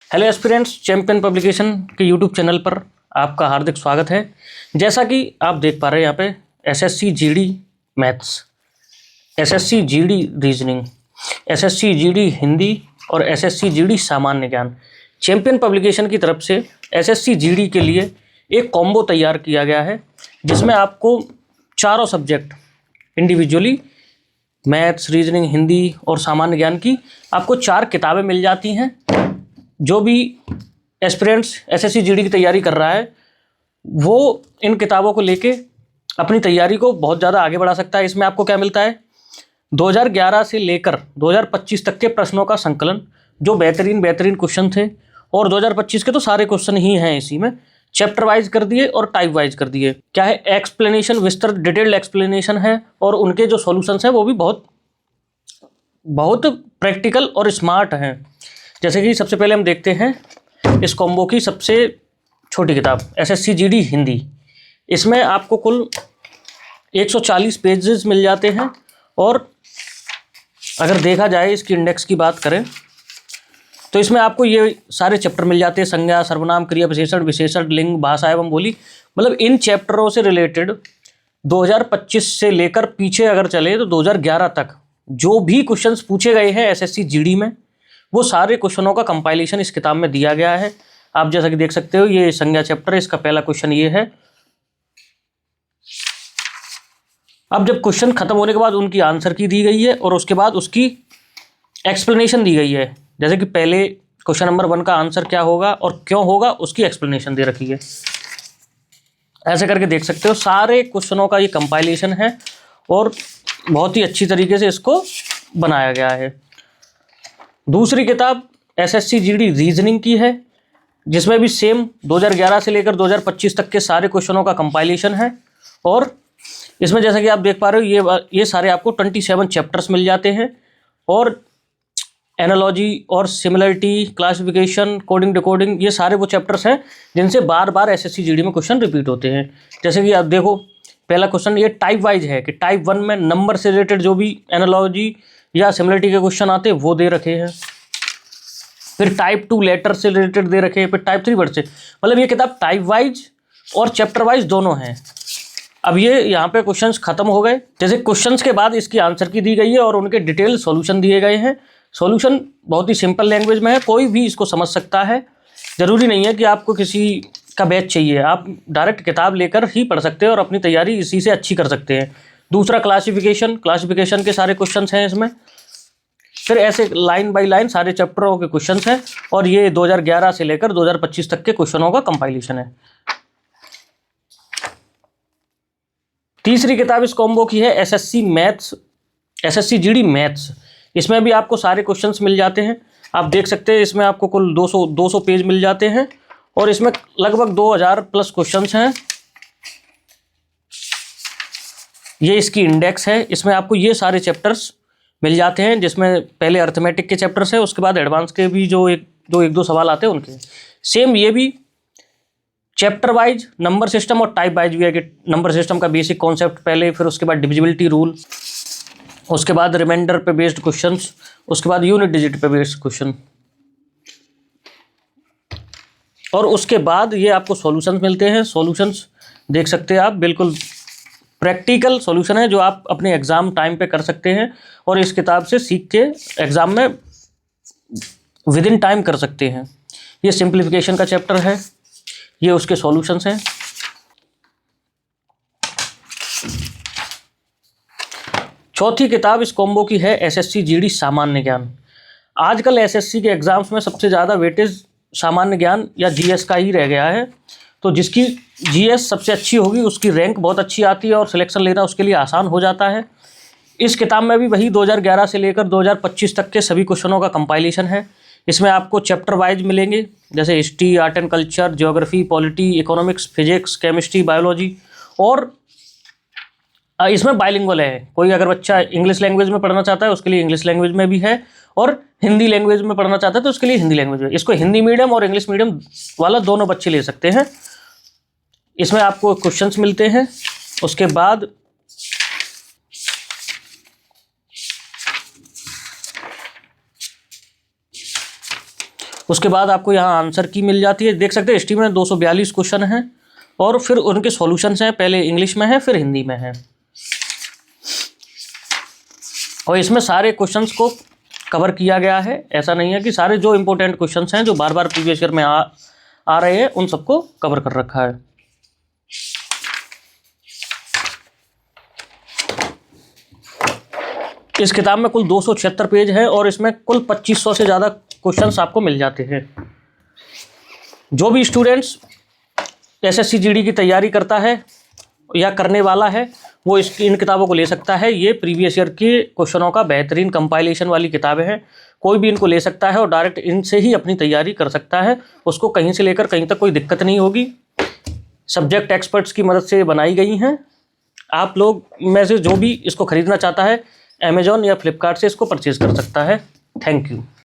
Hello aspirants, champion publication के YouTube channel पर आपका हार्दिक स्वागत है। जैसा कि आप देख पा रहे हैं यहाँ पे SSC GD maths, SSC GD reasoning, SSC GD Hindi और एसएससी जीडी सामान्य ज्ञान चैंपियन पब्लिकेशन की तरफ से एसएससी जीडी के लिए एक कॉम्बो तैयार किया गया है, जिसमें आपको चारों subject individually maths, reasoning, Hindi और सामान्य ज्ञान की आपको 4 किताबें मिल जाती हैं। जो भी एस्पिरेंट्स एसएससी जीडी की तैयारी कर रहा है वो इन किताबों को लेके अपनी तैयारी को बहुत ज़्यादा आगे बढ़ा सकता है। इसमें आपको क्या मिलता है, 2011 से लेकर 2025 तक के प्रश्नों का संकलन, जो बेहतरीन क्वेश्चन थे, और 2025 के तो सारे क्वेश्चन ही हैं इसी में, चैप्टर वाइज कर दिए और टाइप वाइज कर दिए। क्या है, एक्सप्लेनेशन, विस्तृत डिटेल्ड एक्सप्लेनेशन है, और उनके जो सॉल्यूशंस हैं वो भी बहुत प्रैक्टिकल और स्मार्ट हैं। जैसे कि सबसे पहले हम देखते हैं इस कॉम्बो की सबसे छोटी किताब एसएससी जीडी हिंदी। इसमें आपको कुल 140 पेजेस मिल जाते हैं, और अगर देखा जाए इसकी इंडेक्स की बात करें तो इसमें आपको ये सारे चैप्टर मिल जाते हैं। संज्ञा, सर्वनाम, क्रिया विशेषण, विशेषण, लिंग, भाषा एवं बोली, मतलब इन चैप्टरों से रिलेटेड 2025 से लेकर पीछे अगर चले तो 2011 तक जो भी क्वेश्चंस पूछे गए हैं एसएससी जीडी में, वो सारे क्वेश्चनों का कंपाइलेशन इस किताब में दिया गया है। आप जैसा कि देख सकते हो, ये संज्ञा चैप्टर है, इसका पहला क्वेश्चन ये है। अब जब क्वेश्चन खत्म होने के बाद उनकी आंसर की दी गई है और उसके बाद उसकी एक्सप्लेनेशन दी गई है। जैसे कि पहले क्वेश्चन नंबर 1 का आंसर क्या होगा और क्यों होगा, उसकी एक्सप्लेनेशन दे रखी है। ऐसे करके देख सकते हो सारे क्वेश्चनों का ये कंपाइलेशन है और बहुत ही अच्छी तरीके से इसको बनाया गया है। दूसरी किताब एसएससी जीडी रीजनिंग की है, जिसमें भी सेम 2011 से लेकर 2025 तक के सारे क्वेश्चनों का कंपाइलेशन है। और इसमें जैसा कि आप देख पा रहे हो, ये सारे आपको 27 चैप्टर्स मिल जाते हैं, और एनालॉजी और सिमिलरिटी, क्लासिफिकेशन, कोडिंग, डिकोडिंग, ये सारे वो चैप्टर्स हैं जिनसे बार बार एसएससी जीडी में क्वेश्चन रिपीट होते हैं। जैसे कि आप देखो, पहला क्वेश्चन ये टाइप वाइज है कि टाइप 1 में नंबर से रिलेटेड जो भी एनालॉजी या सिमिलरिटी के क्वेश्चन आते हैं वो दे रखे हैं। फिर टाइप 2 लेटर से रिलेटेड दे रखे हैं। फिर टाइप 3 वर्ड से, मतलब ये किताब टाइप वाइज और चैप्टर वाइज दोनों हैं। अब ये यहाँ पे क्वेश्चंस खत्म हो गए। जैसे क्वेश्चंस के बाद इसकी आंसर की दी गई है और उनके डिटेल सॉल्यूशन दिए गए हैं। सॉल्यूशन बहुत ही सिंपल लैंग्वेज में है, कोई भी इसको समझ सकता है। ज़रूरी नहीं है कि आपको किसी का बैच चाहिए, आप डायरेक्ट किताब लेकर ही पढ़ सकते हैं और अपनी तैयारी इसी से अच्छी कर सकते हैं। दूसरा क्लासिफिकेशन के सारे क्वेश्चंस हैं इसमें। फिर ऐसे लाइन बाय लाइन सारे चैप्टरों के क्वेश्चंस हैं, और ये 2011 से लेकर 2025 तक के क्वेश्चनों का कंपाइलेशन है। तीसरी किताब इस कॉम्बो की है एसएससी जीडी मैथ्स। इसमें भी आपको सारे क्वेश्चंस मिल जाते हैं। आप देख सकते हैं इसमें आपको कुल 200 पेज मिल जाते हैं, और इसमें लगभग 2000 प्लस क्वेश्चंस हैं। ये इसकी इंडेक्स है। इसमें आपको ये सारे चैप्टर्स मिल जाते हैं, जिसमें पहले अर्थमेटिक के चैप्टर्स हैं, उसके बाद एडवांस के भी जो एक दो सवाल आते हैं उनके। सेम ये भी चैप्टर वाइज, नंबर सिस्टम और टाइप वाइज भी है कि नंबर सिस्टम का बेसिक कॉन्सेप्ट पहले, फिर उसके बाद डिविजिबिलिटी रूल, उसके बाद रिमाइंडर पे बेस्ड क्वेश्चंस, उसके बाद यूनिट डिजिट पे बेस्ड क्वेश्चन, और उसके बाद ये आपको सॉल्यूशंस मिलते हैं। सॉल्यूशंस देख सकते हैं आप, बिल्कुल प्रैक्टिकल सॉल्यूशन है जो आप अपने एग्ज़ाम टाइम पे कर सकते हैं, और इस किताब से सीख के एग्ज़ाम में विद इन टाइम कर सकते हैं। ये सिंप्लीफिकेशन का चैप्टर है, ये उसके सॉल्यूशंस हैं। चौथी किताब इस कॉम्बो की है एसएससी जीडी सामान्य ज्ञान। आजकल एसएससी के एग्ज़ाम्स में सबसे ज़्यादा वेटेज सामान्य ज्ञान या जीएस का ही रह गया है, तो जिसकी जीएस सबसे अच्छी होगी उसकी रैंक बहुत अच्छी आती है और सिलेक्शन लेना उसके लिए आसान हो जाता है। इस किताब में भी वही 2011 से लेकर 2025 तक के सभी क्वेश्चनों का कंपाइलेशन है। इसमें आपको चैप्टर वाइज मिलेंगे, जैसे history, art and culture, geography, polity, economics, physics, chemistry, biology, और इसमें बाइलिंगुअल है। कोई अगर बच्चा इंग्लिश लैंग्वेज में पढ़ना चाहता है उसके लिए इंग्लिश लैंग्वेज में भी है, और हिंदी लैंग्वेज में पढ़ना चाहता है तो उसके लिए हिंदी लैंग्वेज में। इसको हिंदी मीडियम और इंग्लिश मीडियम वाला दोनों बच्चे ले सकते हैं। इसमें आपको क्वेश्चंस मिलते हैं। उसके बाद उसके बाद आपको यहाँ आंसर की मिल जाती है, देख सकते हैं हिस्ट्री में 242 क्वेश्चन हैं और फिर उनके सॉल्यूशंस हैं, पहले इंग्लिश में है फिर हिंदी में है। और इसमें सारे क्वेश्चंस को कवर किया गया है, ऐसा नहीं है कि सारे जो इंपॉर्टेंट क्वेश्चंस हैं जो बार बार प्रीवियस ईयर में आ रहे हैं उन सबको कवर कर रखा है। इस किताब में कुल 276 पेज है और इसमें कुल 2500 से ज़्यादा क्वेश्चंस आपको मिल जाते हैं। जो भी स्टूडेंट्स एसएससी जीडी की तैयारी करता है या करने वाला है वो इन किताबों को ले सकता है। ये प्रीवियस ईयर के क्वेश्चनों का बेहतरीन कंपाइलेशन वाली किताबें हैं, कोई भी इनको ले सकता है और डायरेक्ट इनसे ही अपनी तैयारी कर सकता है, उसको कहीं से लेकर कहीं तक कोई दिक्कत नहीं होगी। सब्जेक्ट एक्सपर्ट्स की मदद से बनाई गई हैं। आप लोग में से जो भी इसको खरीदना चाहता है अमेजॉन या फ्लिपकार्ट से इसको परचेज़ कर सकता है। Thank you.